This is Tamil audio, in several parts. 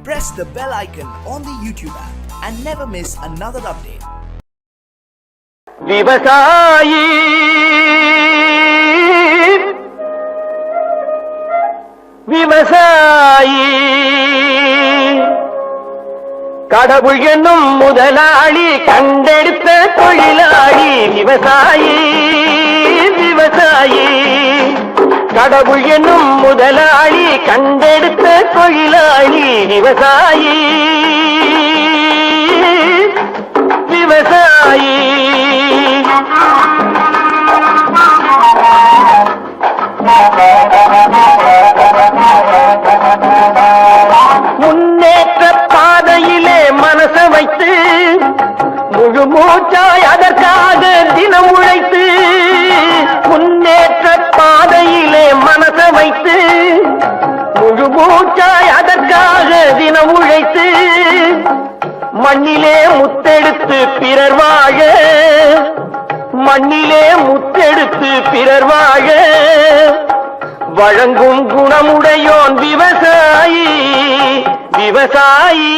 press the bell icon on the YouTube app and never miss another update. விவசாயி விவசாயி கடவுள் என்னும் முதலாளி கண்டெடுத்த தொழிலாளி விவசாயி விவசாயி கடவுள் என்னும் முதலாளி கண்டெடுத்த தொழிலாளி விவசாயி விவசாயி முன்னேற்ற பாதையிலே மனச வைத்து முழு மூச்சாய் அதற்காக தினம் உழைத்து முன்னேற்ற பாதையிலே மனச வைத்து முழு மூச்சாய் அதற்காக தினம் உழைத்து மண்ணிலே முத்தெடுத்து பிறர் வாழ மண்ணிலே முத்தெடுத்து பிறர் வாழ வழங்கும் குணமுடையோன் விவசாயி விவசாயி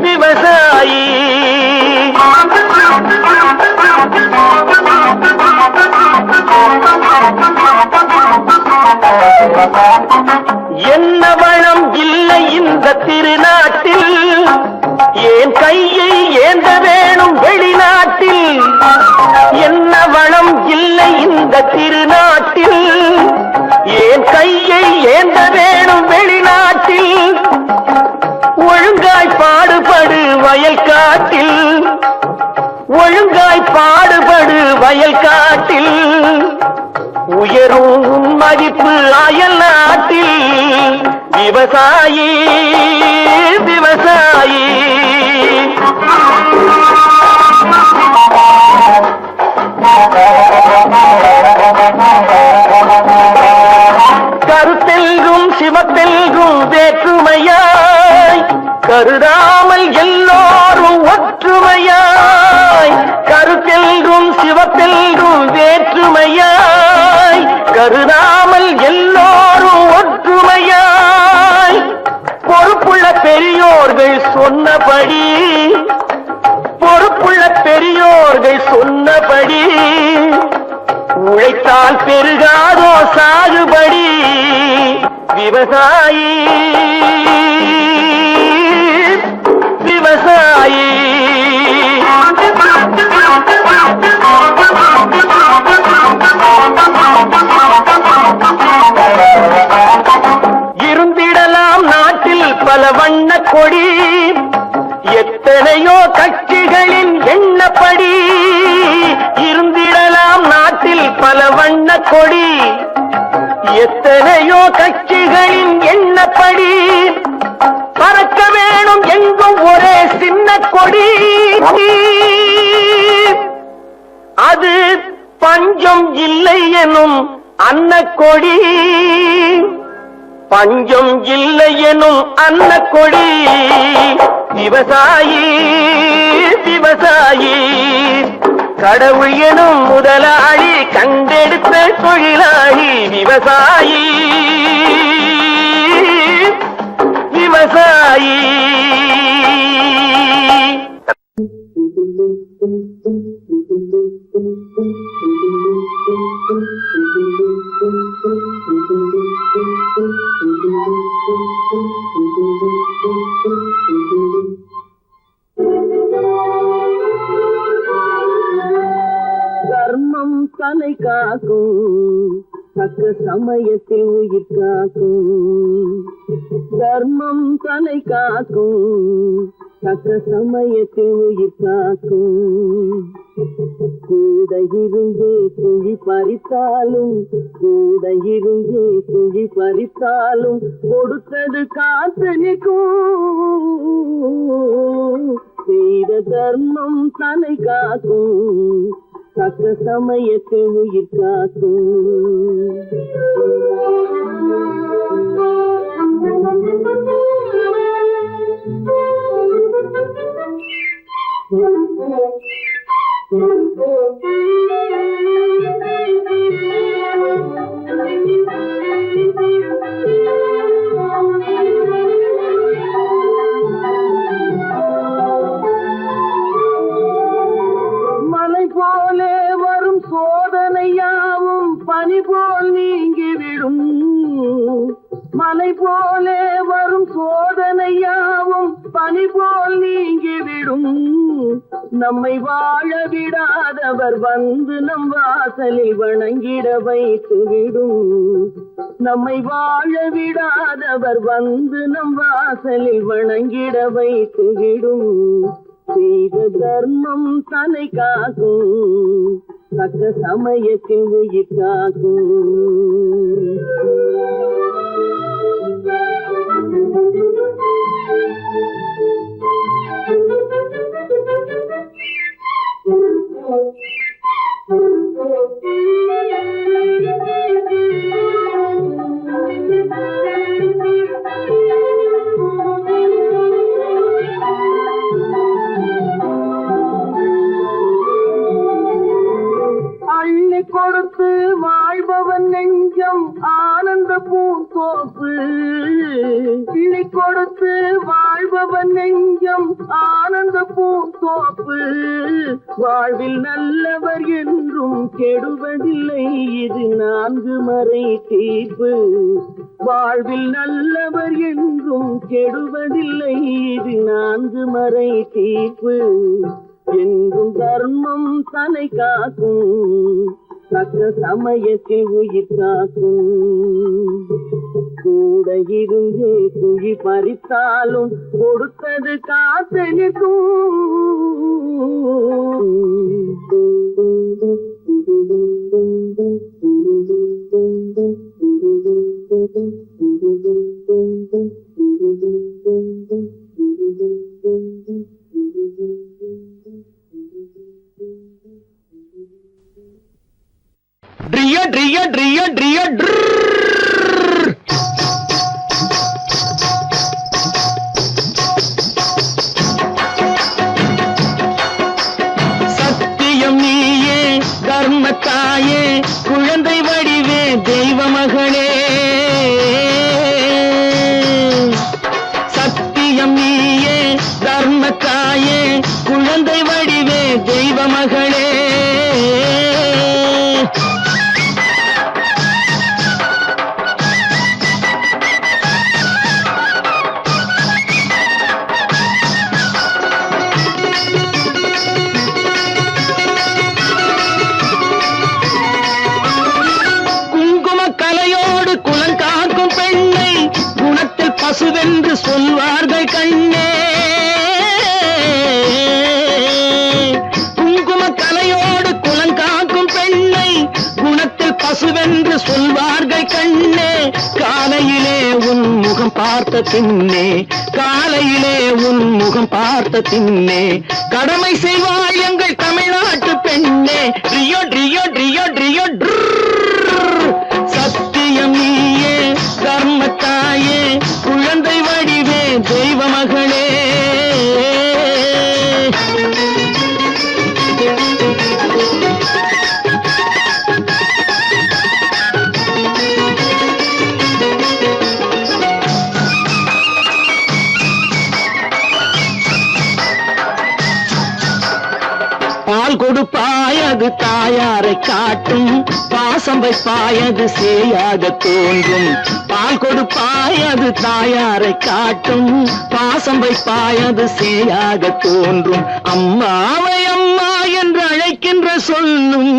விவசாயி என்ன வளம் இல்லை இந்த திருநாட்டில் ஏன் கையை ஏந்த வேணும் வெளிநாட்டில் என்ன வளம் இல்லை இந்த திருநாட்டில் ஏன் கையை ஏந்த வேணும் வெளிநாட்டில் ஒழுங்காய் பாடுபடு வயல் காட்டில் ஒழுங்காய் பாடுபடு வயல் காட்டில் உயரும் மதிப்பு அயல் நாட்டில் விவசாயி விவசாயி கருத்தெல்கும் சிவத்தெல்கும் வேற்றுமையாய் கருதாமல் எல்லோரும் ஒற்றுமையாய் கருத்தெல்கும் சிவத்தெல்கும் வேற்றுமையாய் கருதாமல் எல்லோரும் ஒற்றுமையாய் பொறுப்புள்ள பெரியோர்கள் சொன்னபடி பொறுப்புள்ள பெரியோர்கள் சொன்னபடி உழைத்தால் பெருகாதோ சாகுபடி விவசாயி விவசாயி இருந்திடலாம் நாட்டில் பல வண்ண கொடி எத்தனையோ கட்சிகளின் எண்ணப்படி இருந்திடலாம் நாட்டில் பல வண்ண கொடி எத்தனையோ கட்சிகளின் எண்ணப்படி பறக்க வேணும் எங்கும் ஒரே சின்ன கொடி அது பஞ்சம் இல்லை எனும் அன்னக்கொடி பஞ்சம் இல்லை எனும் அன்னக்கொடி விவசாயி விவசாயி கடவுள் எனும் முதலாளி கண்டெடுத்த தொழிலாளி விவசாயி விவசாயி தர்மம் தலை காக்கும் தக்க சமயத்தில் உயிர் காக்கும் தர்மம் தலை காக்கும் தக்க சமயத்தில் உயிர் காக்கும் கூட இருந்தே குழி பறித்தாலும் கூட இருந்தே குழி பறித்தாலும் கொடுத்தது காத்து நிற்கும் செய்த தர்மம் தலை காக்கும் தக்க சமயத்தில் உயிர் காக்கும் மலை போலே வரும் சோதனையாவும் பனி போல் நீங்கிவிடும். நம்மை வாழ விடாதவர் வந்து நம் வாசலில் வணங்கிட வைத்துவிடும். நம்மை வாழ விடாதவர் வந்து நம் வாசலில் வணங்கிட வைத்துவிடும். செய்த தர்மம் தன்னை காக்கும், தக்க சமயத்தில் உயிர் காக்கும். அள்ளி கொடுத்து வாழ்பவன் நெஞ்சம் ஆனந்த பூந்தோப்பு. அள்ளி கொடுத்து வாழ்பவன் நெஞ்சம் ஆனந்த பூந்தோப்பு. வாழ்வில் நல்லவர் என்றும் கெடுவதில்லை, இது 4 மறை தீர்ப்பு. வாழ்வில் நல்லவர் என்றும் கெடுவதில்லை, இது 4 மறை தீர்ப்பு. என்றும் தர்மம் தன்னை காக்கும், தக்க சமயத்தில் உயிர் காக்கும். கூட இருந்து குழி பறித்தாலும் கொடுத்தது காத்து நிற்கும். Dria, dria, dria, dria, drrrr. சத்தியம் நீயே, தர்மத்தாயே, குழந்தை வடிவே, தெய்வ மகளே. சத்தியம் நீயே, தர்மத்தாயே, குழந்தை வடிவே, தெய்வ மகளே. பசுவென்று சொல்வார்கள் கண்ணே. குங்கும கலையோடு குலங்காக்கும் பெண்ணை குணத்தில் பசுவென்று சொல்வார்கள் கண்ணே. காலையிலே உன் முகம் பார்த்த பின்னே, காலையிலே உன் முகம் பார்த்த பின்னே கடமை செய்வாள் எங்கள் தமிழ்நாட்டு பெண்ணே. ட்ரியோ ட்ரியோ ட்ரியோ ட்ரியோ ட்ரர். சத்தியம் நீயே, தர்மத்தாயே, குழந்தை வடிவே, தெய்வ மகளே. பால் கொடுப்பாய் அது தாயாரை காட்டும், பாசம் வைப்பாய் அது சேயாக தோன்றும். பால் கொடுப்பாய் அது தாயாரை காட்டும், பாசம் வைப்பாய் அது சேயாக தோன்றும். அம்மாவை அம்மா என்று அழைக்கின்ற சொல்லும்,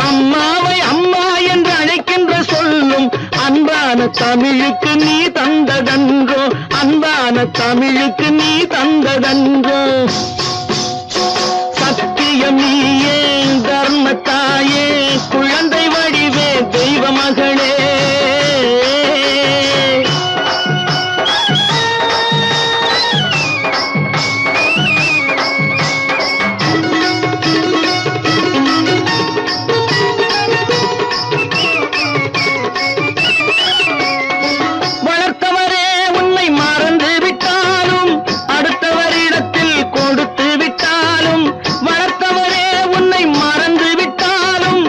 அம்மாவை அம்மா என்று அழைக்கின்ற சொல்லும் அன்பான தமிழுக்கு நீ தந்ததன்றோ, அன்பான தமிழுக்கு நீ தந்ததன்றோ. சத்தியம் நீயே, தர்மத்தாயே, குழந்தை வடிவே, தெய்வ மகளே. வளர்த்தவரே உன்னை மறந்து விட்டாலும் அடுத்தவரிடத்தில் கொடுத்து விட்டாலும், வளர்த்தவரே உன்னை மறந்து விட்டாலும்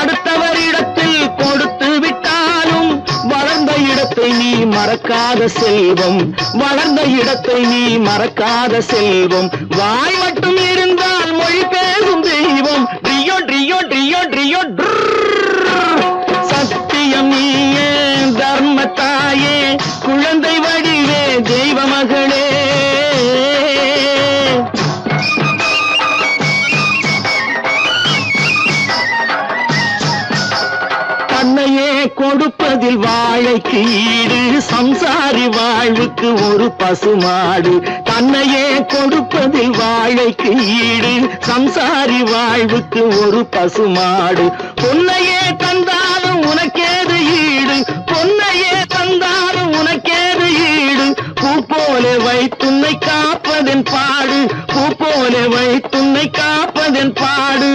அடுத்தவரிடத்தில் கொடுத்து விட்டாலும், வளர்ந்த இடத்தை நீ மறக்காத செல்வம், வளர்ந்த இடத்தை நீ மறக்காத செல்வம். வாய் மட்டும் இருந்தால் மொழி பேசும் தெய்வம். ட்ரியோ ட்ரியோ ட்ரியோ ட்ரியோ ட்ரர். கொடுப்பதில் வாழைக்கு ஈடு சம்சாரி வாழ்வுக்கு ஒரு பசுமாடு தன்னையே கொடுப்பதில் வாழைக்கு ஈடு சம்சாரி வாழ்வுக்கு ஒரு பசுமாடு பொன்னையே தந்தாலும் உனக்கேது ஈடு பொன்னையே தந்தாலும் உனக்கேது ஈடு பூ போல வைத்துன்னை காப்பதன் பாடு பூ போல வைத்துன்னை காப்பதன் பாடு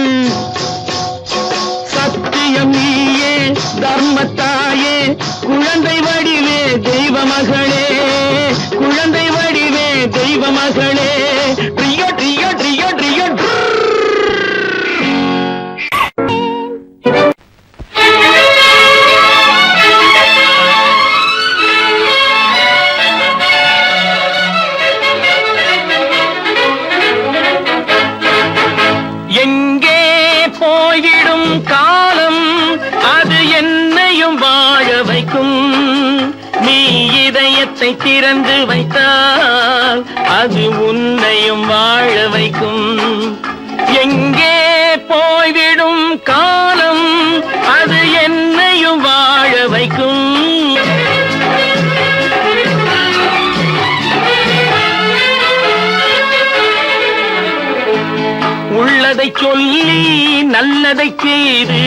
சத்தியம் நீயே தர்மத்தாயே குழந்தை வடிவே தெய்வ மகளே குழந்தை வடிவே தெய்வ மகளே ட்ரியோ ட்ரியோ ட்ரியோ ட்ரியோ எங்கே போய்விடும் காலம் அது என்னையும் வாழ வைக்கும் நீ இதயத்தை திறந்து வைத்தால் அது உன்னையும் வாழ வைக்கும் எங்கே போய்விடும் காலம் அது என்னையும் வாழ வைக்கும் உள்ளதை சொல்லி நல்லதை செய்து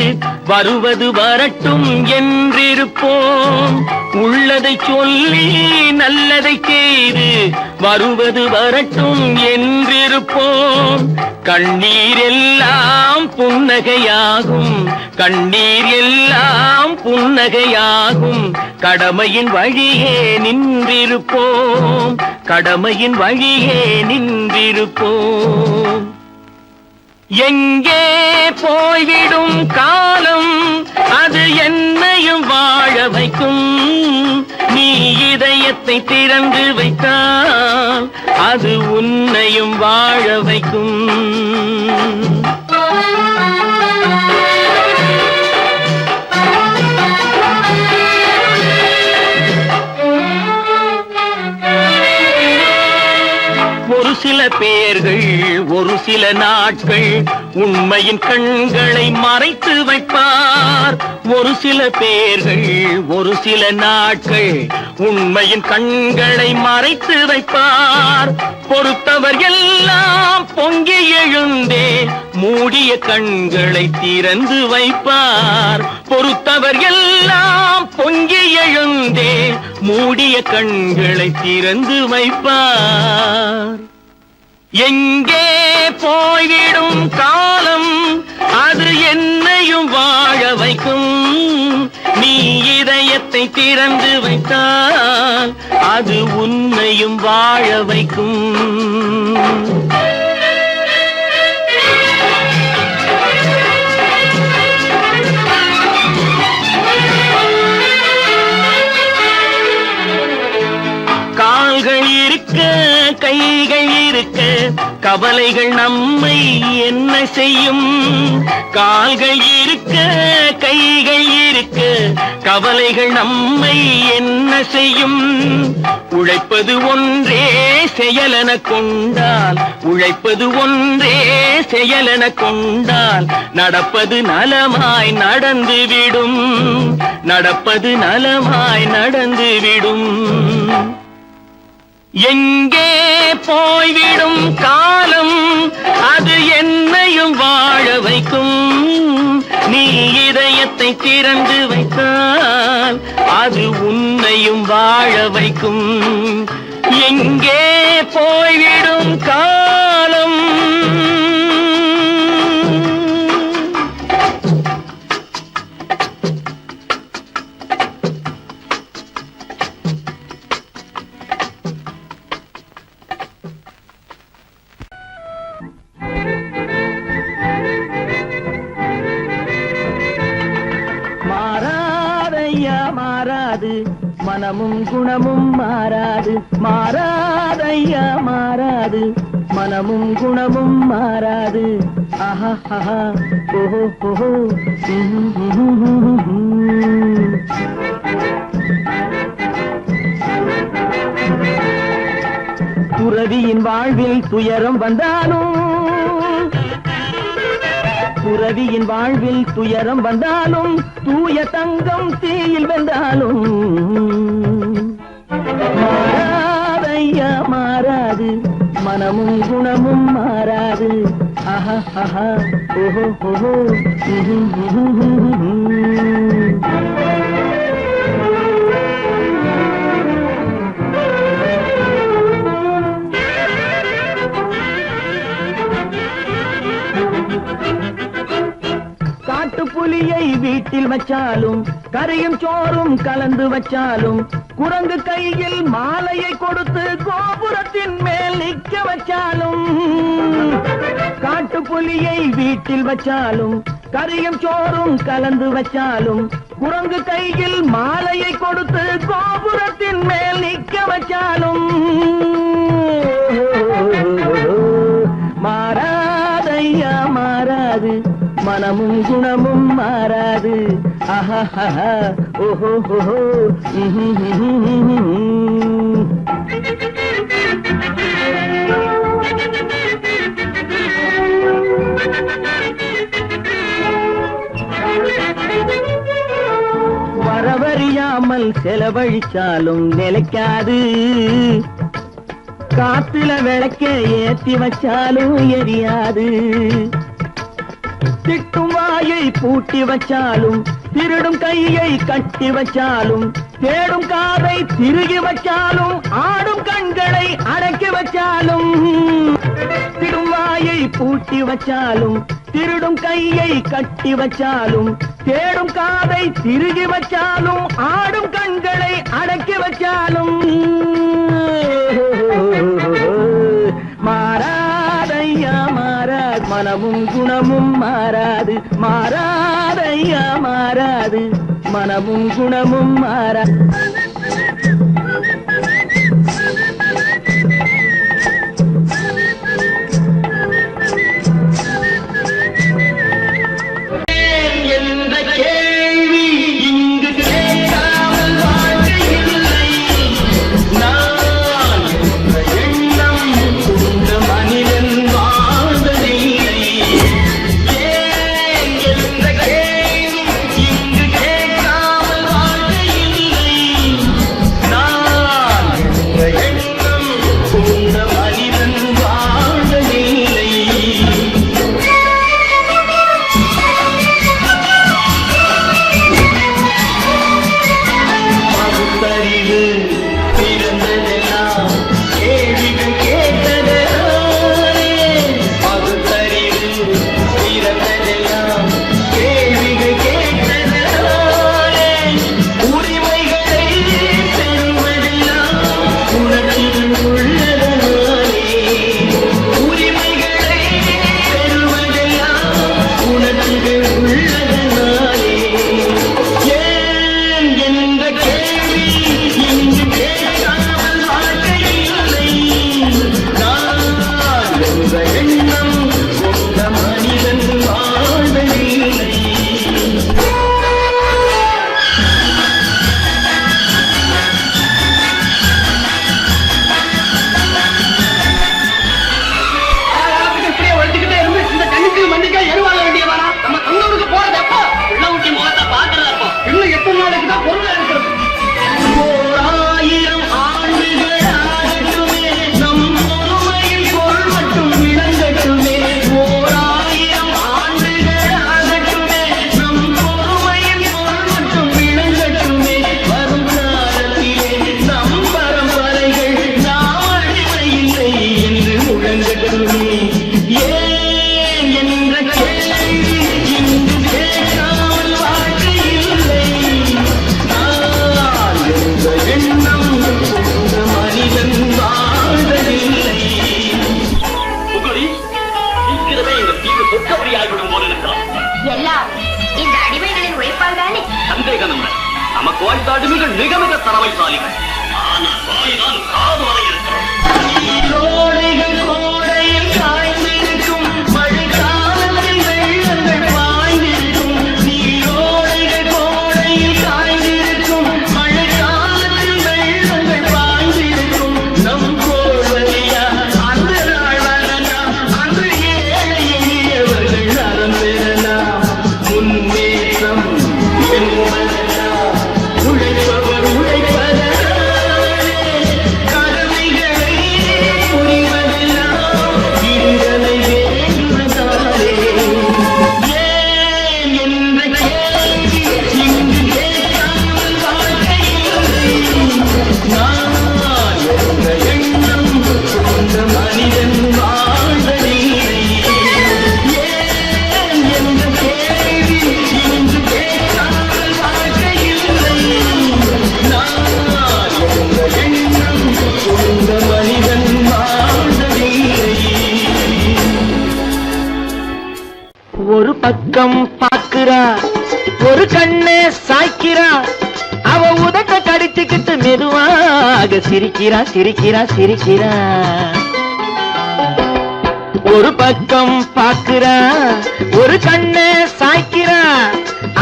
வருவது வரட்டும் என்றிருப்போம் உள்ளதை சொல்லி நல்லதை செய்து வருவது வரட்டும் என்றிருப்போம் கண்ணீர் எல்லாம் புன்னகையாகும் கண்ணீர் எல்லாம் புன்னகையாகும் கடமையின் வழியே நின்றிருப்போம் கடமையின் வழியே நின்றிருப்போம் எங்கே போய்விடும் காலம் அது என்னையும் வாழ வைக்கும் நீ இதயத்தை திறந்து வைத்தால் அது உன்னையும் வாழ வைக்கும் ஒரு சில பேர்கள் ஒரு சில நாட்கள் உண்மையின் கண்களை மறைத்து வைப்பார் ஒரு சில பேர்கள் ஒரு சில நாட்கள் உண்மையின் கண்களை மறைத்து வைப்பார் பொறுத்தவர் எல்லாம் பொங்கி எழுந்தே மூடிய கண்களை திறந்து வைப்பார் பொறுத்தவர் எல்லாம் பொங்கி எழுந்தே மூடிய கண்களை திறந்து வைப்பார் எங்கே போய்விடும் காலம் அது என்னையும் வாழ வைக்கும் நீ இதயத்தை திறந்து வைத்தால் அது உன்னையும் வாழ வைக்கும் கால்கள் இருக்க கைகள் இருக்க கவலைகள் நம்மை என்ன செய்யும் கால்கள் இருக்க கைகள் இருக்க கவலைகள் நம்மை என்ன செய்யும் உழைப்பது ஒன்றே செயலென கொண்டால் உழைப்பது ஒன்றே செயலென கொண்டால் நடப்பது நலமாய் நடந்துவிடும் நடப்பது நலமாய் நடந்துவிடும் எங்கே போய்விடும் காலம் அது என்னையும் வாழ வைக்கும் நீ இதயத்தை திறந்து வைத்தால் அது உன்னையும் வாழ வைக்கும் எங்கே போய்விடும் காலம் மாறாது மனமும் குணமும் மாறாது மாறாதையா மாறாது மனமும் குணமும் மாறாது ஆஹா ஆஹா ஓஹோ ஓஹோ துறவியின் வாழ்வில் துயரம் வந்தாலும் துறவியின் வாழ்வில் துயரம் வந்தாலும் தூய தங்கம் தீயில் வென்றாலும் மாறாதையா மாறாது மனமும் குணமும் மாறாது ஆஹா ஆஹா ஓஹோ ஓஹோ புலியை வீட்டில் வச்சாலும் கரையும் சோறும் கலந்து வச்சாலும் குரங்கு கையில் மாலையை கொடுத்து கோபுரத்தின் மேல் நிற்க வச்சாலும் காட்டு புலியை வீட்டில் வச்சாலும் கரையும் சோறும் கலந்து வச்சாலும் குரங்கு கையில் மாலையை கொடுத்து கோபுரத்தின் மேல் நிற்க வச்சாலும் மாறாதையா மாறாது மனமும் குணமும் மாறாது ஆஹா ஓஹோ ஓஹோ வரவறியாமல் செலவழிச்சாலும் நிலைக்காது காத்துல விளக்க ஏத்தி வச்சாலும் எரியாது திட்டும் வாயை பூட்டி வச்சாலும் திருடும் கையை கட்டி வச்சாலும் தேடும் காதை திருகி வச்சாலும் ஆடும் கண்களை அடக்கி வச்சாலும் திடும் வாயை பூட்டி வச்சாலும் திருடும் கையை கட்டி வச்சாலும் தேடும் காதை திருகி வச்சாலும் ஆடும் கண்களை அடக்கி வச்சாலும் மாறாதையா மாறாது மனமும் குணமும் மாறாது மாறாதையா மாறாது மனமும் குணமும் மாறாது நமக்கு வாய்த்த அடிமைகள் மிக மிக தரவைசாலிகள். ஆனால் வாயினால் காது வரை இருக்கிறோம். கோடையில் காய்ந்திருக்கும் மழை காலத்தில் வெள்ளங்கள் பாய்ந்திருக்கும். நீரோடைகள் கோடையில் காய்ந்திருக்கும் மழை காலத்தில் வெள்ளங்கள் பாய்ந்திருக்கும். நம் கோவலியா அந்த நாள் வரலாம், அன்று ஏழை எளியவர்கள் அறம் பெறலாம். பக்கம் பாக்குறா ஒரு கண்ணே சாய்க்கிறா அவ உதட்ட கடிச்சுக்கிட்டு மெதுவாக சிரிக்கிறா சிரிக்கிறா சிரிக்கிறா ஒரு பக்கம் பாக்குறா ஒரு கண்ணே சாய்க்கிறா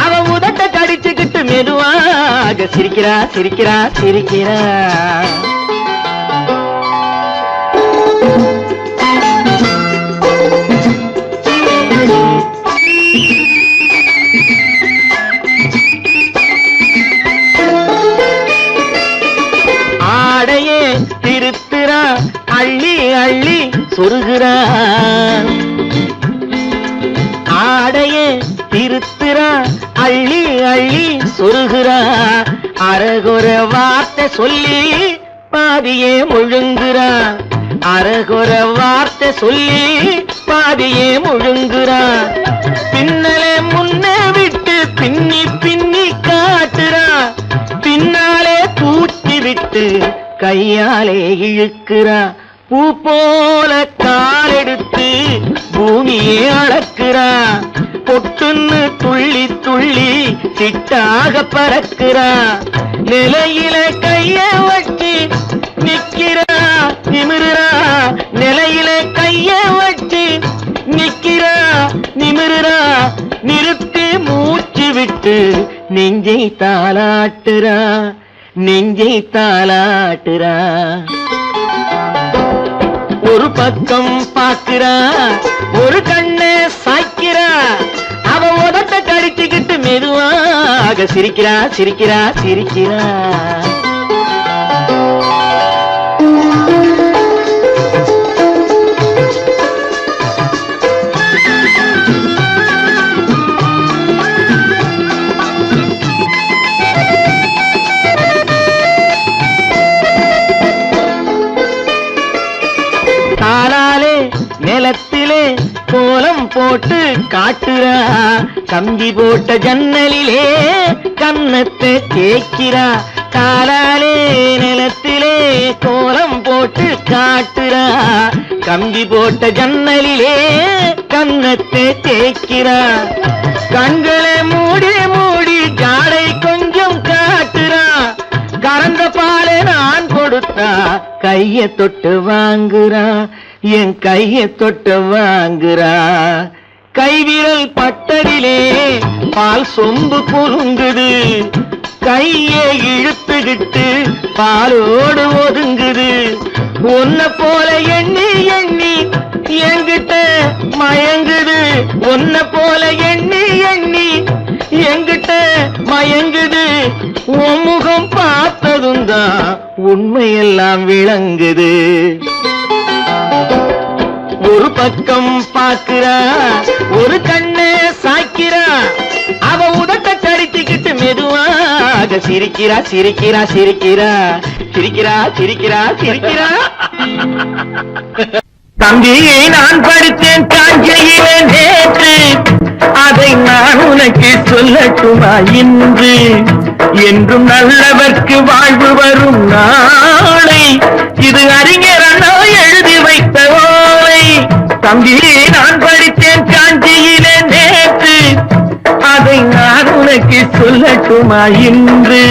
அவ உதட்ட கடிச்சுக்கிட்டு மெதுவாக சிரிக்கிறா சிரிக்கிறா சிரிக்கிறா ஆடையே திருத்துறா அள்ளி அள்ளி சொருகிறான் ஆடையே திருத்துறா அள்ளி அள்ளி சொருகிறா அரகுற வார்த்தை சொல்லி பாதியே முழுங்குறா அரகுற வார்த்தை சொல்லி பாதியே முழுங்குறா பின்னலே முன்னே விட்டு பின்னி பின்னி காட்டுறா பின்னாலே தூக்கி விட்டு கையாலே இழுக்கிறா பூ போல காலெடுத்து பூமியே அளக்கிறா பொட்டுன்னு துள்ளி துள்ளி சிட்டாக பறக்கிறா நிலையில கைய வச்சு நிக்கிறா நிமிருறா நிலையில கைய வச்சு நிக்கிறா நிமிருறா நிறுத்தி மூச்சு விட்டு நெஞ்சை தாளாட்டுறா நெஞ்சை தாளாட்டுறா ஒரு பக்கம் பாக்குறா ஒரு கண்ணே சாய்க்கிறா அவ உதட்ட கடிச்சுக்கிட்டு மெதுவாக சிரிக்கிறா சிரிக்கிறா சிரிக்கிறா காலாலே நிலத்திலே கோலம் போட்டு காட்டுறா கம்பி போட்ட ஜன்னலிலே கன்னத்தை தேய்க்கிறா காலாலே நிலத்திலே கோலம் போட்டு காட்டுறா கம்பி போட்ட ஜன்னலிலே கன்னத்தை தேய்க்கிறா கண்களை மூடி மூடி ஜாடை கொஞ்சம் காட்டுறா கறந்த பாலை நான் கொடுத்தா கைய தொட்டு வாங்குறா என் கைய தொட்டு வாங்குறா கைவிரல் பட்டதிலே பால் சொம்பு பொருங்குது கையை இழுத்துக்கிட்டு பாலோடு ஒதுங்குது ஒன்ன போல எண்ணி எண்ணி என்கிட்ட மயங்குது ஒன்ன போல எண்ணி எண்ணி என்கிட்ட மயங்குது உன் முகம் பார்த்ததும் தான் உண்மையெல்லாம் விளங்குது ஒரு பக்கம் பாக்குறா ஒரு கண்ணே சாய்க்கிறா அவ உதட்ட கடிச்சுக்கிட்டு மெதுவாக சிரிக்கிறா சிரிக்கிறா சிரிக்கிறா சிரிக்கிறா சிரிக்கிறா சிரிக்கிறா தம்பியை நான் படித்தேன் காஞ்சையிலே நேற்று அதை நான் உனக்கு சொல்லட்டுமா இன்று என்றும் நல்லவர்க்கு வாழ்வு வரும் நாளை இது அறிஞர் அண்ணா எழுதி வைத்த ஓலை தம்பியை நான் படித்தேன் காஞ்சியிலே நேற்று அதை நான் உனக்கு சொல்லட்டுமா இன்று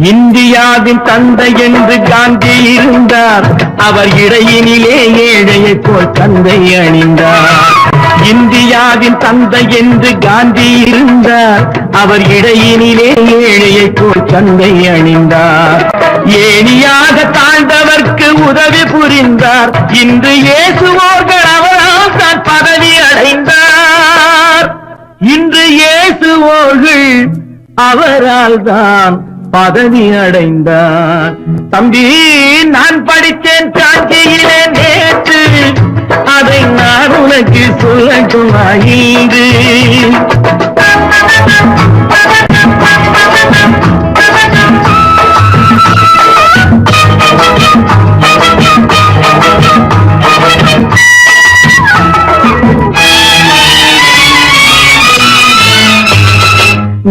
இந்தியாவின் தந்தை என்று காந்தி இருந்தார் அவர் இடையினிலே ஏழையை போல் தந்தை அணிந்தார் இந்தியாவின் தந்தை என்று காந்தி இருந்தார் அவர் இடையினிலே ஏழையை போல் தந்தை அணிந்தார் ஏணியாக தாழ்ந்தவர்க்கு உதவி புரிந்தார் இன்று இயேசுவோர்கள் அவரால் தான் பதவி அடைந்தார் இன்று இயேசுவோர்கள் அவரால் தான் பதவி அடைந்தார் தம்பி நான் படித்தேன் காஞ்சியிலே நேற்று அதை நான் உனக்கு சொல்லட்டுமா இன்று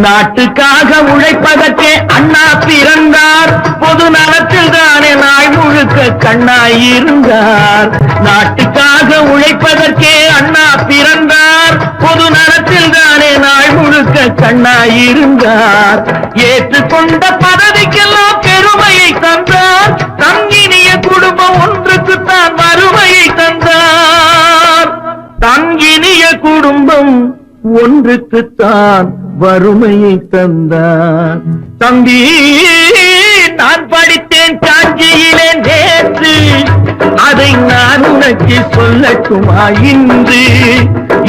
நாட்டுக்காக உழைப்பதற்கே அண்ணா பிறந்தார் பொது நலத்தில் தானே நாள் முழுக்க கண்ணாயிருந்தார். நாட்டுக்காக உழைப்பதற்கே அண்ணா பிறந்தார். பொது நலத்தில் தானே நாள் முழுக்க கண்ணாயிருந்தார். ஏற்றுக்கொண்ட பதவிக்கெல்லாம் பெருமையை தந்தார். தங்கினிய குடும்பம் ஒன்றுக்குத்தான் வறுமையை தந்தார். தங்கினிய குடும்பம் ஒன்றுக்குத்தான் வறுமையை தந்தார். தம்பி, நான் படித்தேன் காஞ்சியிலே நேற்று, அதை நான் உனக்கு சொல்லட்டுமா இன்று?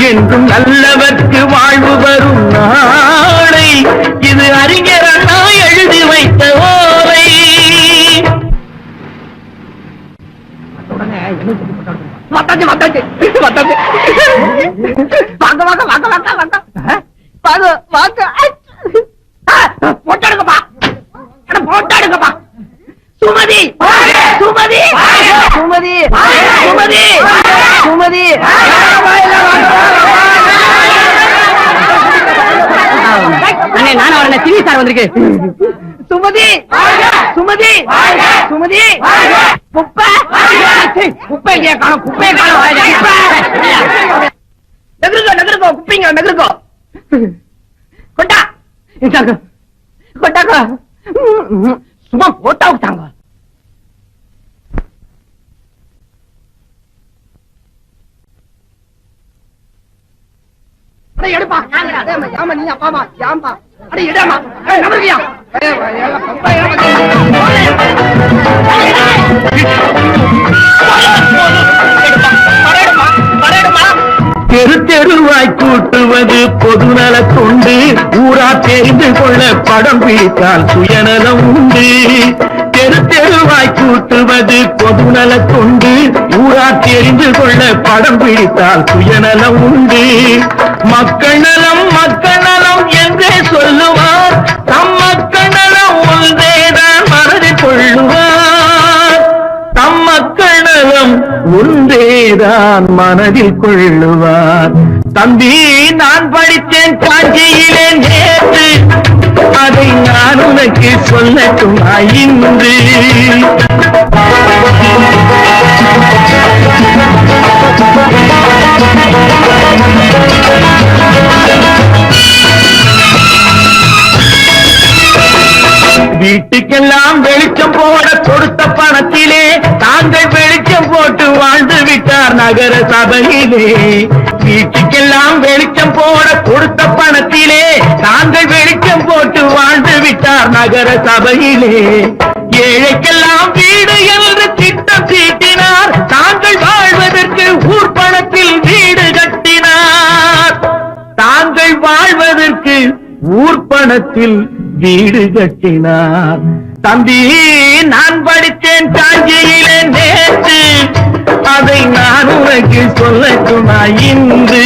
என்றும் நல்லவர்க்கு வாழ்வு வரும் நாளை, இது அறிஞர் அண்ணா எழுதி வைத்த ஓலை. வந்தாச்சு வந்தாச்சு வந்தாச்சு. வாங்க வாங்க வாங்க வாங்க வாங்க வாங்க வாங்க. போட்டோ எடுங்கப்பா, போட்டோ எடுங்கப்பா. சுமதி சுமதி சுமதி சுமதி சுமதி. அண்ணே, நானும் வரல. டிவி சார் வந்திருக்கு. சுமதி சுமதி சுமதி. குப்பை குப்பை இல்லையா? காணும் குப்பையை காணும். நகருக்கோ நகருக்கோ, குப்பைங்க நகருக்கோ. கொண்டா கொண்டாக்கோ. சும்மா போட்டோவுக்கு தாங்க. எடுப்பா. ஆமா, நீ அப்பாமா யாம்பா. அட இடமா நகருக்கியா. தெரு தெருவாய் கூட்டுவது பொதுநல தொண்டு. ஊரா தெரிந்து கொள்ள படம் பிடித்தால் சுயநலம் உண்டு. தெரு தெருவாய் கூட்டுவது பொதுநல தொண்டு. ஊரா தெரிந்து கொள்ள படம் பிடித்தால் சுயநலம் உண்டு. மக்கள் நலம் என்றே சொல்லுவார். தம் மக்கள் நலம் ஒன்றேதான் மனதில் கொள்ளுவார். தம் மக்கள் நலம் ஒன்றேதான் மனதில் கொள்ளுவார். தம்பி, நான் படித்தேன் காஞ்சியிலே நேற்று, அதை நான் உனக்கு சொல்லட்டுமா இன்று? வீட்டுக்கெல்லாம் வெளிச்சம் போட கொடுத்த பணத்திலே தாங்கள் வெளிச்சம் போட்டு வாழ்ந்து விட்டார் நகர சபையிலே. வீட்டுக்கெல்லாம் வெளிச்சம் போட கொடுத்த பணத்திலே தாங்கள் வெளிச்சம் போட்டு வாழ்ந்து விட்டார் நகர சபையிலே. ஏழைக்கெல்லாம் வீடு என்று திட்டம் தீட்டினார். தாங்கள் வாழ்வதற்கு ஊர் பணத்தில் வீடு கட்டினார். தாங்கள் வாழ்வதற்கு ஊர் பணத்தில் வீடு கட்டினார். தம்பி, நான் படித்தேன் காஞ்சியிலே நேற்று, அதை நான் உனக்கு சொல்லட்டுமா இன்று?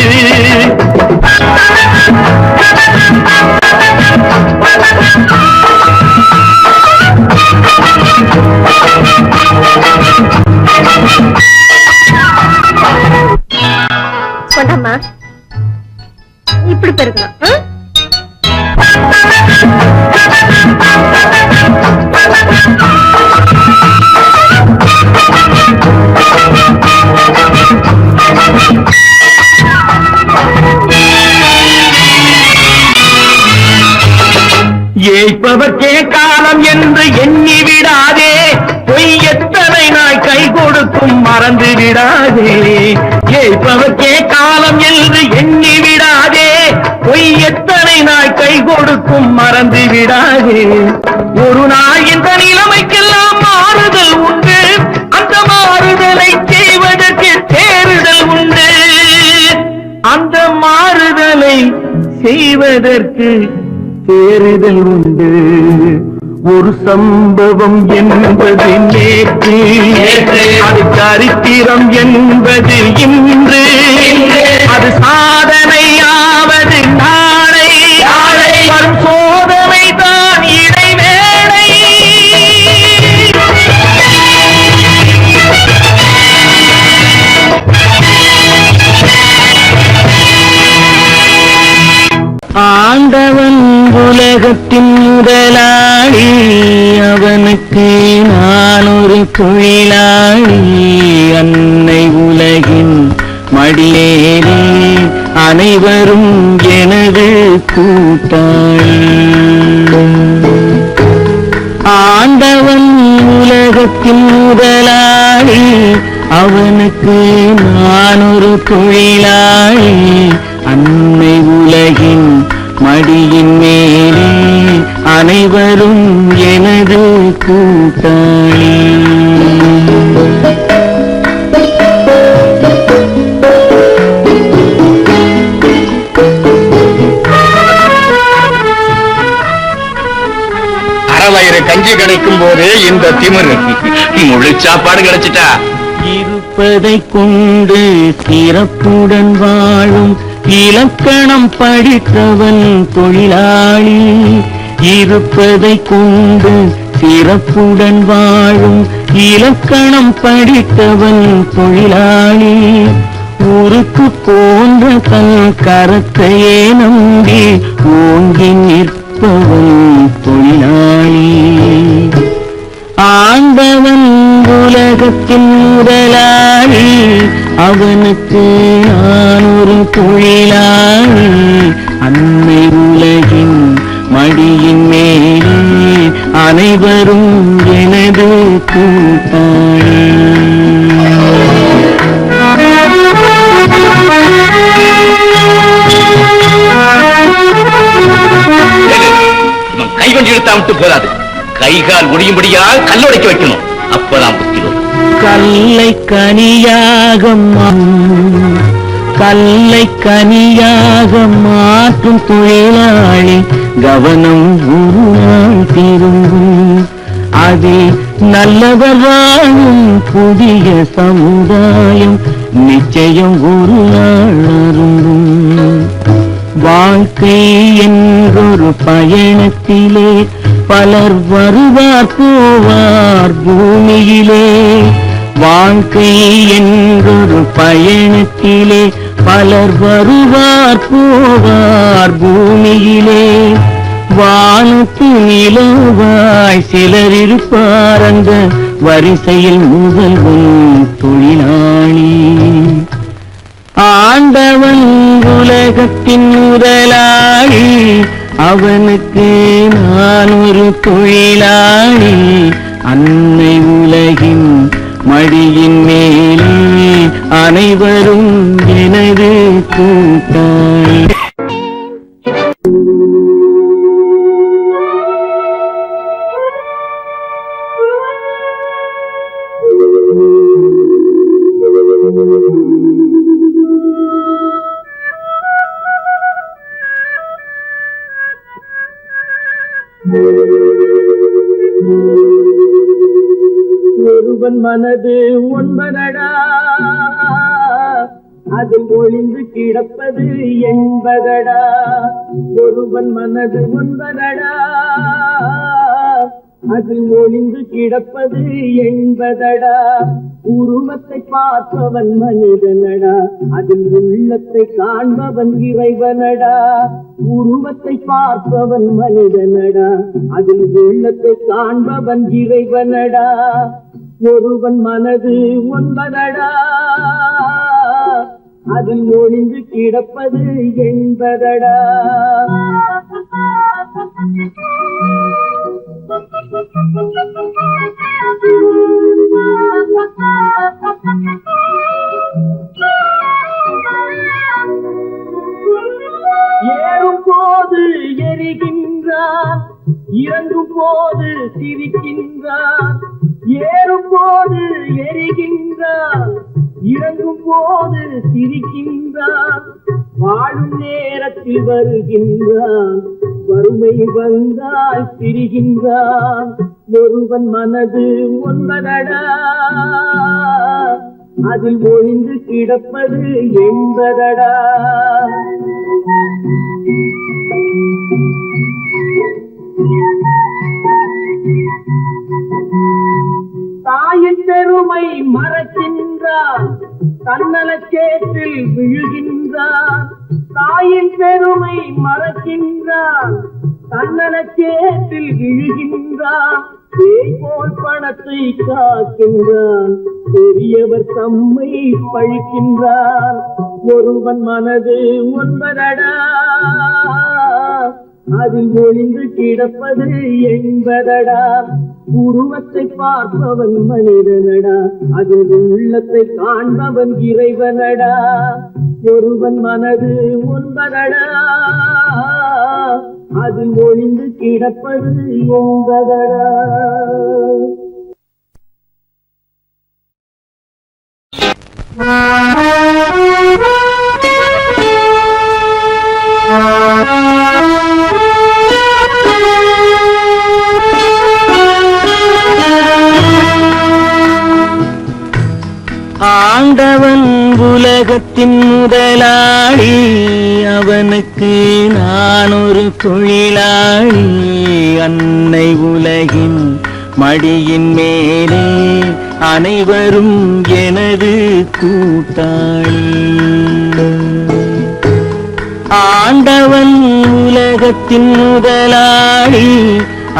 கொண்டாமா, இப்படி பெருக்கலாம். ஏய்ப்பவர்க்கே காலம் என்று எண்ணி விடாதே. பொய் எத்தனை நாள் கை கொடுக்கும் மறந்து விடாதே. ஏய்ப்பவர்க்கே காலம் என்று எண்ணி விடாதே. பொய் எத்தனை நாள் கை கொடுக்கும் மறந்து விடாதே. ஒரு நாள் இந்த நிலைமைக்கெல்லாம் மாறுதல் உண்டு. அந்த மாறுதலை செய்வதற்கு தேறுதல் உண்டு. அந்த மாறுதலை செய்வதற்கு தேறுதல் உண்டு. ஒரு சம்பவம் என்பது நேற்று, அது சரித்திரம் என்பது இன்று. அது சாதனையாவது நாளை, வரும் சோதனை தான் இடைவேளை. ஆண்டவன் உலகத்தின் முதலாளி அவனுக்கு நான் ஒரு தொழிலாளி அன்னை உலகின் மடியேறி அனைவரும் எனது கூட்டாளி ஆண்டவன் உலகத்தின் முதலாளி அவனுக்கு நான் ஒரு தொழிலாளி அன்னை உலகின் மடியின் மேலே அனைவரும் எனது கூட்டாளி அறவயிறு கஞ்சி கிடைக்கும் போதே இந்த திமிரு முழு சாப்பாடு கிடைச்சிட்டா இருப்பதை கொண்டு சிறப்புடன் வாழும் இலக்கணம் படித்தவன் தொழிலாளி இருப்பதை கொண்டு சிறப்புடன் வாழும் இலக்கணம் படித்தவன் தொழிலாளி ஊருக்கு போன்ற தன் கரத்தையே நம்பி ஓங்கி நிற்பவன் தொழிலாளி ஆண்டவன் உலகத்தின் முதலாளி அவனுக்கு நான் ஒரு தொழிலாளி அன்னை உலகின் மடியின் மேலே அனைவரும் எனது கூட்டாளி கை கொண்டு இழுத்தா விட்டு போதாது கைகால் முடியும்படியாக கல்லுடைக்க வைக்கணும் அப்பதான் புத்தி வரும் கல்லை கனியாக மாற்றும் தொழிலாளி கவனம் ஒரு நாள் திரும்பும் அது நல்லவர் வாழும் புதிய சமுதாயம் நிச்சயம் ஒரு நாள் அரும்பும் வாழ்க்கை என்றொரு பயணத்திலே பலர் வருவார் போவார் பூமியிலே வாழ்க்கை என்றொரு பயணத்திலே பலர் வருவார் போவார் பூமியிலே வானத்து நிலவாய் சிலர் இருப்பார் அந்த வரிசையில் முதல்வன் தொழிலாளி ஆண்டவன் உலகத்தின் முதலாளி அவனுக்கு நான் ஒரு தொழிலாளி அன்னை உலகின் மடியின் மேலே அனைவரும் எனது கூட்டாளி ஒருவன் மனது ஒன்பதடா அதில் ஒளிந்து கிடப்பது என்பதடா ஒருவன் மனது ஒன்பதடா அதில் ஒளிந்து கிடப்பது என்பதடா உருவத்தை பார்ப்பவன் மனிதனடா அதில் உள்ளத்தை காண்பவன் இறைவனடா உருவத்தை பார்ப்பவன் மனிதனடா அதில் உள்ளத்தை காண்பவன் இறைவனடா ஒருவன் மனது ஒன்பதடா அதில் ஒளிந்து கிடப்பது என்பதடா ஏறும் போது எரிகின்றான் இறங்கும் போது சிரிக்கின்றான் ஏறும் போது எரிகின்றான் இறங்கும் போது சிரிக்கின்றான் வாழும் நேரத்தில் வருகின்றான் வறுமை வந்தால் திரிகின்றான் ஒருவன் மனது ஒன்பதடா அதில் ஒளிந்து கிடப்பது என்பதடா தாயின் பெருமை மறக்கின்றான் தன்னலச்சேற்றில் விழுகின்றான் தாயின் பெருமை மறக்கின்றான் தன்னலச்சேற்றில் விழுகின்றான், பேய் போல் பணத்தை காக்கின்றான், பெரியவர் தம்மை பழிக்கின்றான். ஒருவன் மனது ஒன்பதடா, அதில் ஒளிந்து கிடப்பது என்பதடா. உருவத்தை பார்ப்பவன் மனிதனடா, அதில் உள்ளத்தை காண்பவன் இறைவனடா. ஒருவன் மனது ஒன்பதடா, அதில் ஒளிந்து கிடப்பது என்பதடா. ஆண்டவன் உலகத்தின் முதலாளி, அவனுக்கு நான் ஒரு தொழிலாளி. அன்னை உலகின் மடியின் மேலே அனைவரும் எனது கூட்டாளி. ஆண்டவன் உலகத்தின் முதலாளி,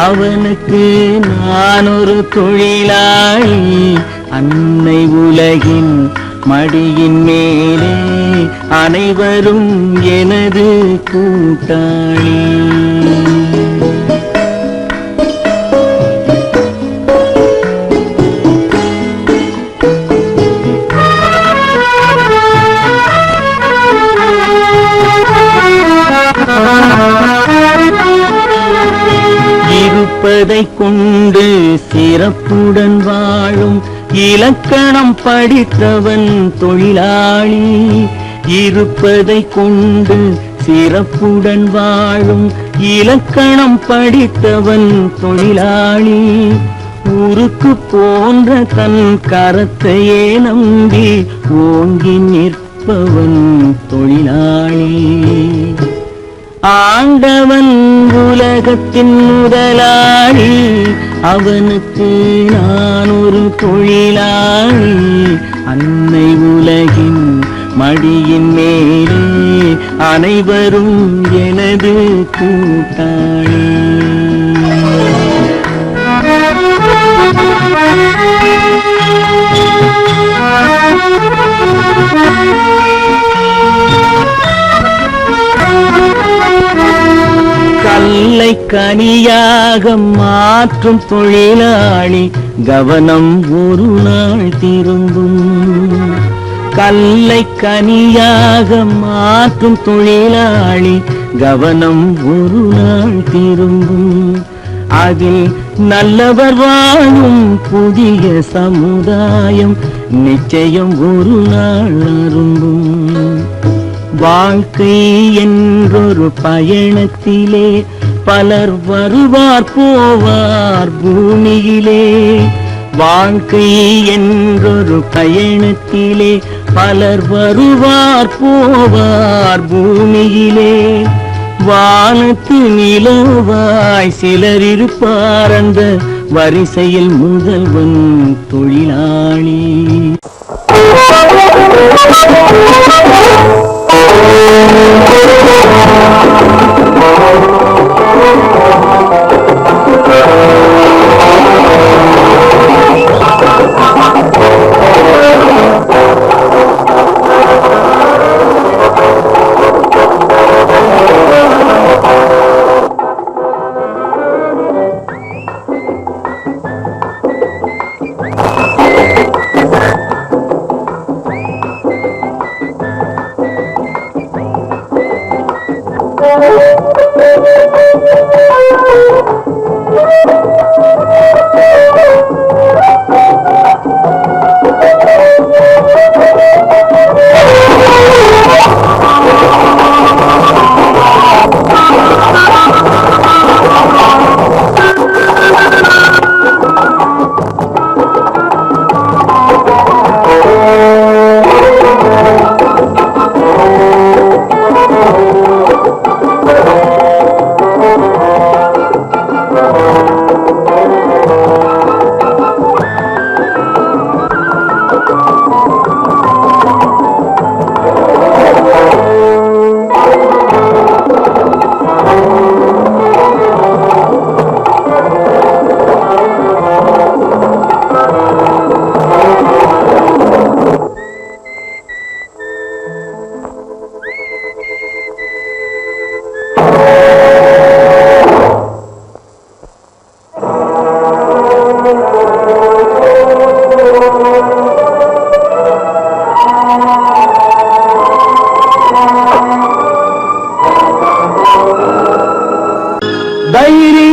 அவனுக்கு நான் ஒரு தொழிலாளி. அன்னை உலகின் மடியின் மேலே அனைவரும் எனது கூட்டாளி. இருப்பதை கொண்டு சிறப்புடன் வாழும் இலக்கணம் படித்தவன் தொழிலாளி. இருப்பதை கொண்டு சிறப்புடன் வாழும் இலக்கணம் படித்தவன் தொழிலாளி. ஊருக்கு போன்ற தன் கரத்தையே நம்பி ஓங்கி நிற்பவன் தொழிலாளி. ஆண்டவன் உலகத்தின் முதலாளி, அவனுக்கு நான் ஒரு தொழிலாளி. அன்னை உலகின் மடியின் மேலே அனைவரும் எனது கூட்டாளி. கல்லை கனியாக மாற்றும் தொழிலாளி, கவனம் ஒரு நாள் திரும்பும். கல்லை கனியாக மாற்றும் தொழிலாளி, கவனம் ஒரு நாள் திரும்பும். அதில் நல்லவர் வாழும் புதிய சமுதாயம் நிச்சயம் ஒரு நாள் அரும்பும். வாழ்க்கை என்றொரு பயணத்திலே பலர் வருவார் போவார் பூமியிலே. வாழ்க்கை என்றொரு பயணத்திலே பலர் வருவார் போவார் பூமியிலே. வானத்து நிலவாய் சிலர் இருப்பார், அந்த வரிசையில் முதல்வன் தொழிலாளி.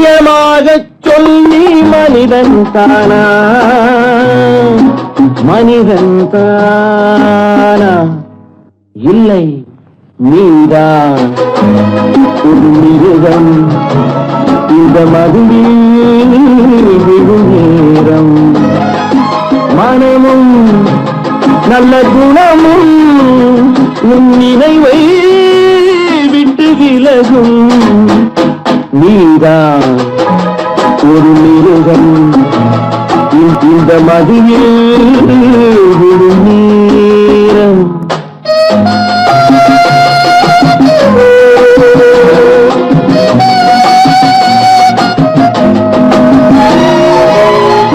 தைரியமாகச் சொல்லி மனிதன் தானா மனிதன் தானா இல்லை நீதான் ஒரு மிருகம் இந்த மதுவில் விழும் நேரம் மனமும் நல்ல குணமும் உன் நினைவை விட்டு விலகும் நீதான் ஒரு மிருகம் இந்த மதுவில் விழும் நேரம்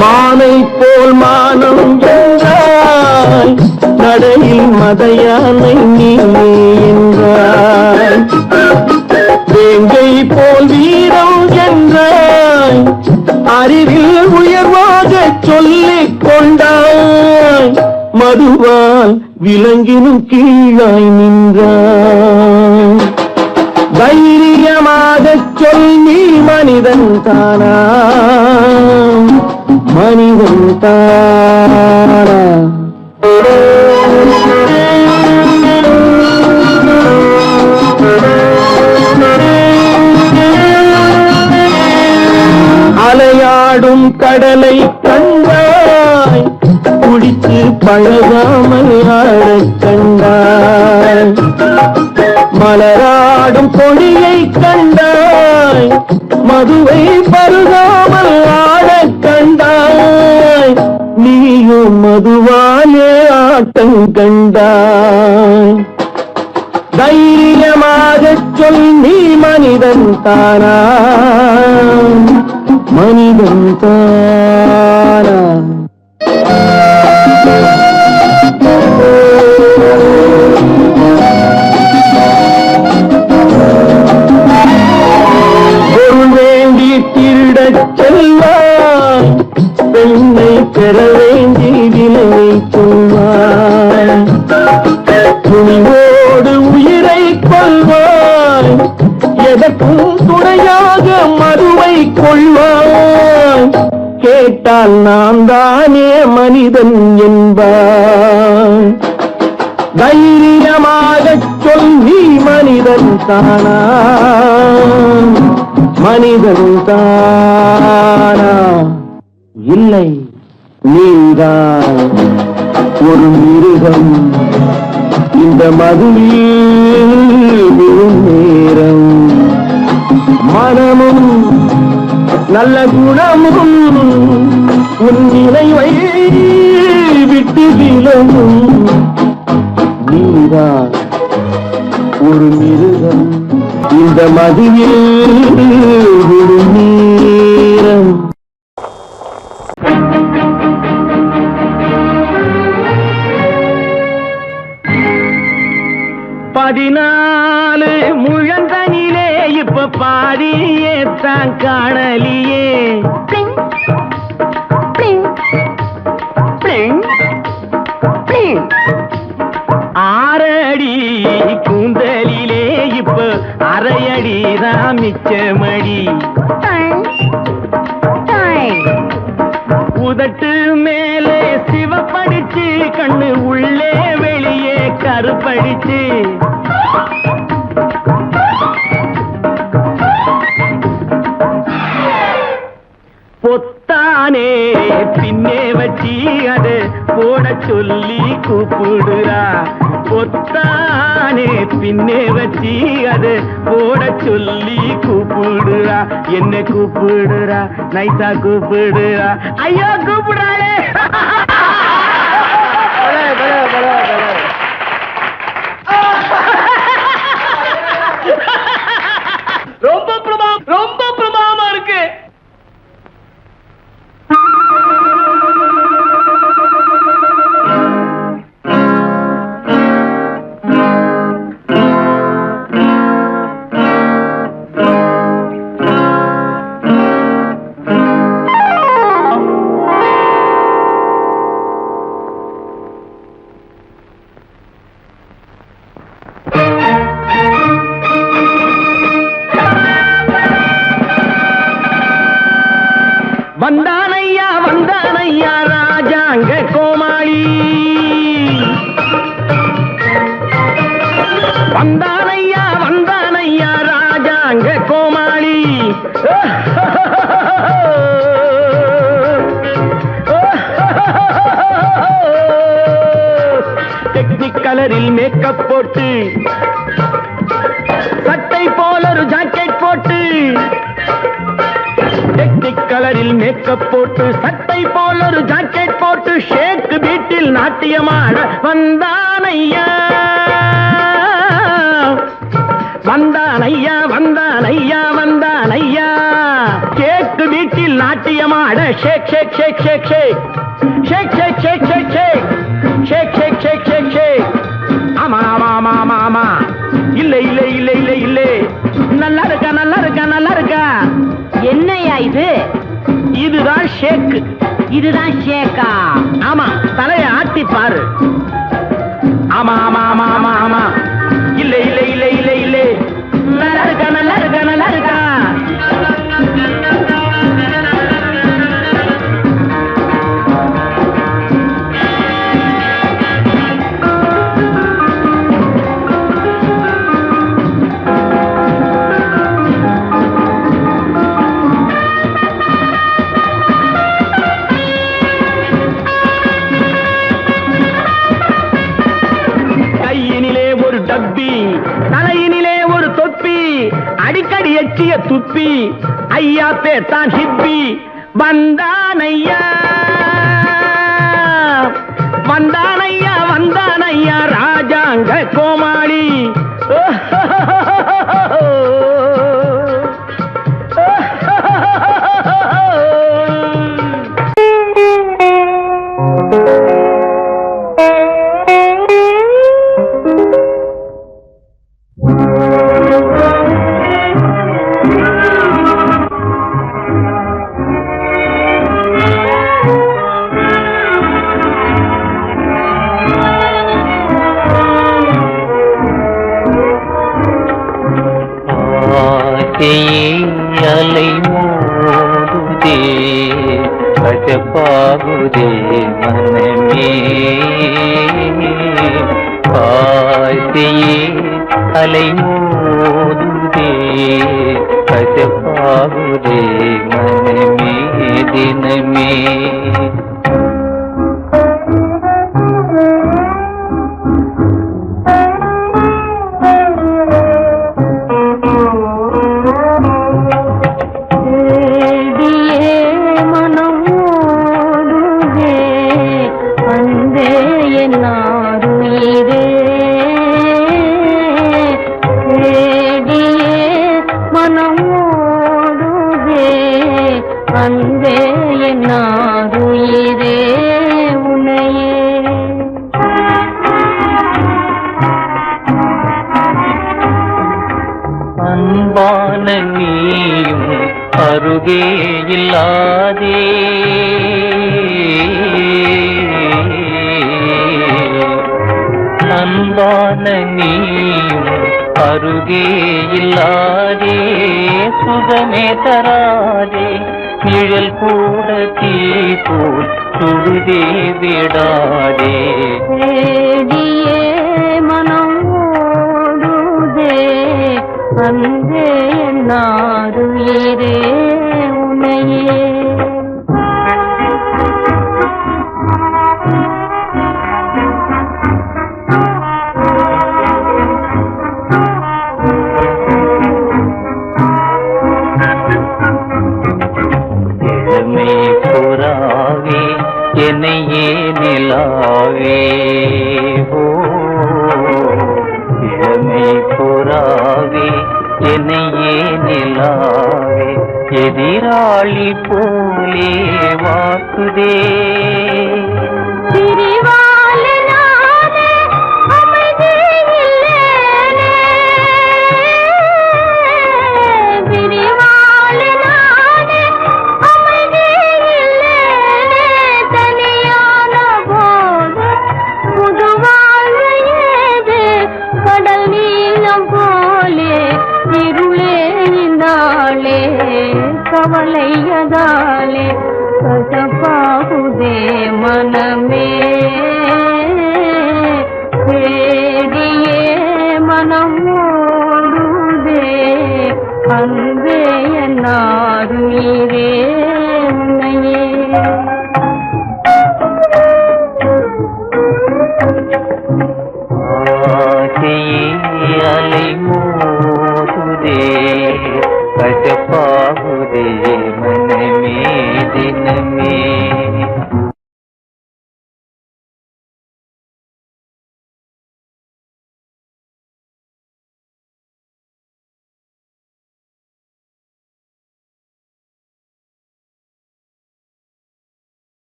மானை போல் மானம் என்றாய் நடையில் மதையானை நீ என்றாய் வேங்கை போல் வீரம் என்றாய் அறிவில் உயர்வாக சொல்லிக் கொண்டாய் மதுவால் விலங்கினும் கீழாய் நின்றாய் தைரியமாகச் சொல் நீ மனிதன் தானா மனிதன் தானா அலையாடும் கடலை கண்டாய் குடித்து பழகாமல் ஆடக் கண்டாய் மலராடும் கொடியை கண்டாய் மதுவை பருகாமல் ஆடக் கண்டாய் நீயும் மதுவாலே ஆட்டம் கண்டாய் தைரியமாகச் சொல் நீ மனிதன் தானா மனிதன் தானா பொருள் வேண்டி திருடச் செல்வாய் பெண்ணை பெற வேண்டி விலையை சொல்வாய் துணிவோடு உயிரை கொள்வாய் எதற்கும் துணையாக மதுவை கொள்வாய் கேட்டால் நான் தானே மனிதன் என்பாய் தைரியமாகச் சொல் நீ மனிதன் தானா மனிதன் தானா இல்லை நீதான் ஒரு மிருகம் இந்த மதுவில் விழும் நேரம் மனமும் நல்ல குணமும் உன் நினைவை விட்டு விலகும் நீதான் ஒரு மிருகம் இந்த மதுவில் விழும் நேரம் 14 முழந்தனிலே இப்ப பாடியே தான் காணலியே ஆறடி கூந்தலிலே இப்ப அரையடி தான் மிச்சமடி உதட்டு மேலே சிவப்படிச்சு கண்ணு உள்ளே வெளியே கருப்படிச்சு பொத்தானே பின்னே வச்சி அது போட சொல்லி கூப்பிடுறா பொத்தானே பின்னே வச்சி அது போட சொல்லி கூப்பிடுறா என்ன கூப்பிடுறா நைசா கூப்பிடுறா ஐயோ கூப்பிடுறாளே ரொம்ப பிரமாதமா இருக்கு. வந்தானையா வந்தானையா ராஜாங்க கோமாளி வந்தானையா வந்தானையா ராஜாங்க கோமாளி டெக்னிக் கலரில் மேக்கப் போட்டு சட்டை போல ஒரு ஜாக்கெட் போட்டு டெக்னிக் கலரில் மேக்கப் போட்டு சட்டை போல ஒரு ஜாக்கெட் போட்டு ஷேக் வீட்டில் நாட்டியமாட வந்தானையா வந்தானையா வந்தானையா வந்தானையா ஷேக் வீட்டில் நாட்டியமாட ஷேக் ஷேக் ஷேக் ஷேக் ஷேக் ஷேக் ஷேக் ஷேக் ஷேக் ஷேக் ஷேக் ஷேக் ஷேக் ஷேக் ஆமா ஆமா ஆமா ஆமா ஆமா இல்ல இல்ல இல்ல இல்ல இல்ல நல்லா இருக்கா நல்லா இருக்கா நல்லா இருக்கா என்னையா இது? இதுதான் ஷேக். இதுதான் ஷேக்கா? ஆமா, தலையை ஆட்டி பாரு. ஆமா ஆமா ஆமா ஆமா ஆமா இல்ல இல்ல இல்ல இல்ல இல்ல நல்லா இருக்கா நல்லா இருக்கா நல்லா இருக்கா தலையினிலே ஒரு தொப்பி அடிக்கடி எச்சிய துப்பி ஐயா பேத்தான் ஹிப்பி வந்தானையா வந்தானையா வந்தானையா ராஜாங்க கோமாளி அலை மோதுதே கஜப்பாகுதே மனமே ஆசையே அலை மோதுதே கஜப்பாகுதே மனமே தினமே அன்பான நீயும் அருகே இல்லாதே அன்பான நீயும் அருகே இல்லாதே சுகமே தராதே நிழல் கூட தீ போல் சுடுதே விடாதே மனம் ஓடுதே அன்பே நாருயிரே உனையே இளமை புறாவே என்னையே நிலாவே இளமை புறாவே என்னையே நிலாவே எதிராளி போலே வாக்குதே கவலை அலையதாலே கசப்பாகுதே மனமே தேடியே மனம் ஓடுதே அன்பே என்னாருயிரே